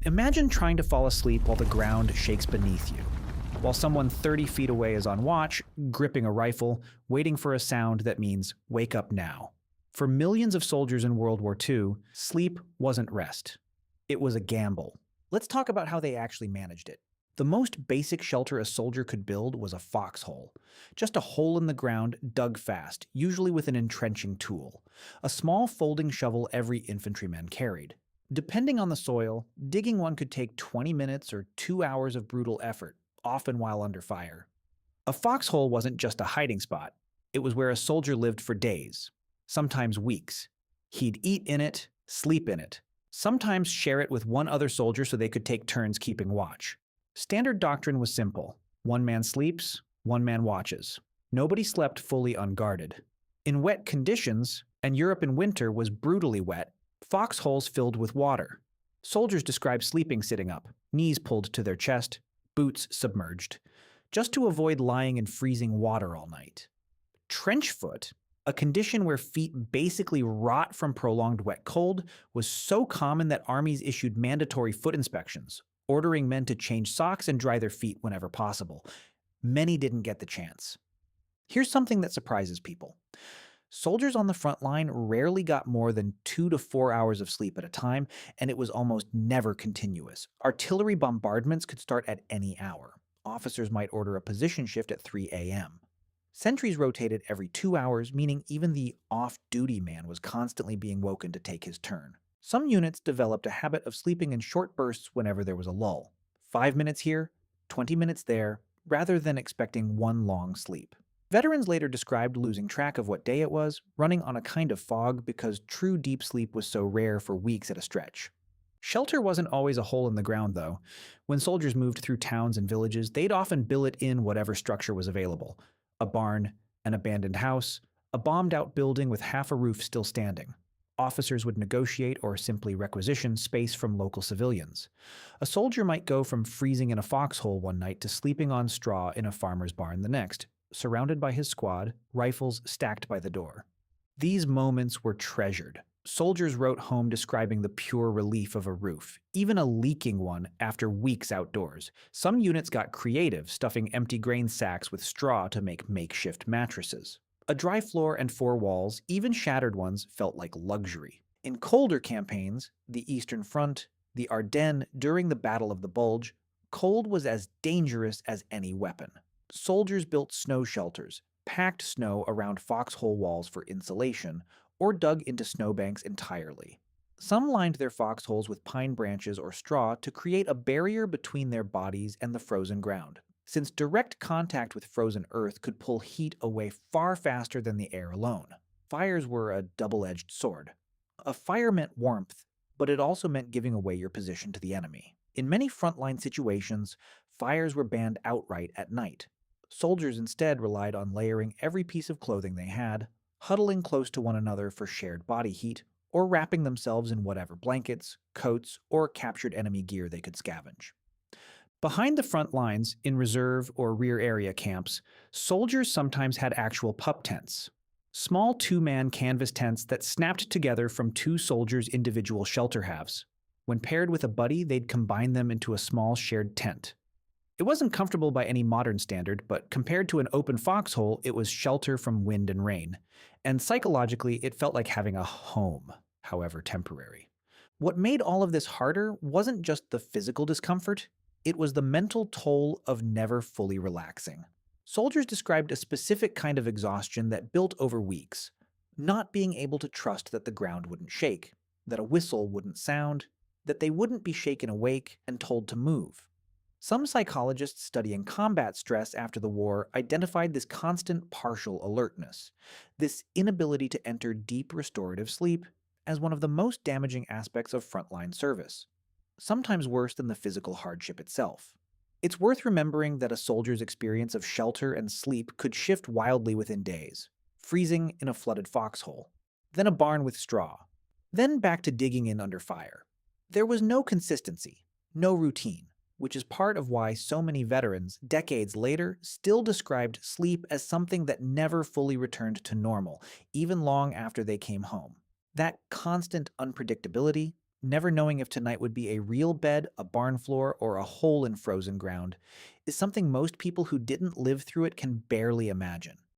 Imagine trying to fall asleep while the ground shakes beneath you, while someone 30 feet away is on watch, gripping a rifle, waiting for a sound that means, wake up now. For millions of soldiers in World War II, sleep wasn't rest. It was a gamble. Let's talk about how they actually managed it. The most basic shelter a soldier could build was a foxhole. Just a hole in the ground dug fast, usually with an entrenching tool. A small folding shovel every infantryman carried. Depending on the soil, digging one could take 20 minutes or 2 hours of brutal effort, often while under fire. A foxhole wasn't just a hiding spot. It was where a soldier lived for days, sometimes weeks. He'd eat in it, sleep in it, sometimes share it with one other soldier so they could take turns keeping watch. Standard doctrine was simple. One man sleeps, one man watches. Nobody slept fully unguarded. In wet conditions, and Europe in winter was brutally wet, foxholes filled with water. Soldiers described sleeping sitting up, knees pulled to their chest, boots submerged, just to avoid lying in freezing water all night. Trench foot, a condition where feet basically rot from prolonged wet cold, was so common that armies issued mandatory foot inspections, ordering men to change socks and dry their feet whenever possible. Many didn't get the chance. Here's something that surprises people. Soldiers on the front line rarely got more than 2 to 4 hours of sleep at a time, and it was almost never continuous. Artillery bombardments could start at any hour. Officers might order a position shift at 3 a.m. Sentries rotated every 2 hours, meaning even the off-duty man was constantly being woken to take his turn. Some units developed a habit of sleeping in short bursts whenever there was a lull. 5 minutes here, 20 minutes there, rather than expecting one long sleep. Veterans later described losing track of what day it was, running on a kind of fog because true deep sleep was so rare for weeks at a stretch. Shelter wasn't always a hole in the ground, though. When soldiers moved through towns and villages, they'd often billet in whatever structure was available. A barn, an abandoned house, a bombed-out building with half a roof still standing. Officers would negotiate or simply requisition space from local civilians. A soldier might go from freezing in a foxhole one night to sleeping on straw in a farmer's barn the next, surrounded by his squad, rifles stacked by the door. These moments were treasured. Soldiers wrote home describing the pure relief of a roof, even a leaking one after weeks outdoors. Some units got creative, stuffing empty grain sacks with straw to make makeshift mattresses. A dry floor and 4 walls, even shattered ones, felt like luxury. In colder campaigns, the Eastern Front, the Ardennes, during the Battle of the Bulge, cold was as dangerous as any weapon. Soldiers built snow shelters, packed snow around foxhole walls for insulation, or dug into snowbanks entirely. Some lined their foxholes with pine branches or straw to create a barrier between their bodies and the frozen ground, since direct contact with frozen earth could pull heat away far faster than the air alone. Fires were a double-edged sword. A fire meant warmth, but it also meant giving away your position to the enemy. In many frontline situations, fires were banned outright at night. Soldiers instead relied on layering every piece of clothing they had, huddling close to one another for shared body heat, or wrapping themselves in whatever blankets, coats, or captured enemy gear they could scavenge. Behind the front lines, in reserve or rear area camps, soldiers sometimes had actual pup tents. Small 2-man canvas tents that snapped together from 2 soldiers' individual shelter halves. When paired with a buddy, they'd combine them into a small shared tent. It wasn't comfortable by any modern standard, but compared to an open foxhole, it was shelter from wind and rain. And psychologically, it felt like having a home, however temporary. What made all of this harder wasn't just the physical discomfort, it was the mental toll of never fully relaxing. Soldiers described a specific kind of exhaustion that built over weeks, not being able to trust that the ground wouldn't shake, that a whistle wouldn't sound, that they wouldn't be shaken awake and told to move. Some psychologists studying combat stress after the war identified this constant partial alertness, this inability to enter deep restorative sleep, as one of the most damaging aspects of frontline service, sometimes worse than the physical hardship itself. It's worth remembering that a soldier's experience of shelter and sleep could shift wildly within days, freezing in a flooded foxhole, then a barn with straw, then back to digging in under fire. There was no consistency, no routine, which is part of why so many veterans, decades later, still described sleep as something that never fully returned to normal, even long after they came home. That constant unpredictability, Never knowing if tonight would be a real bed, a barn floor, or a hole in frozen ground is something most people who didn't live through it can barely imagine.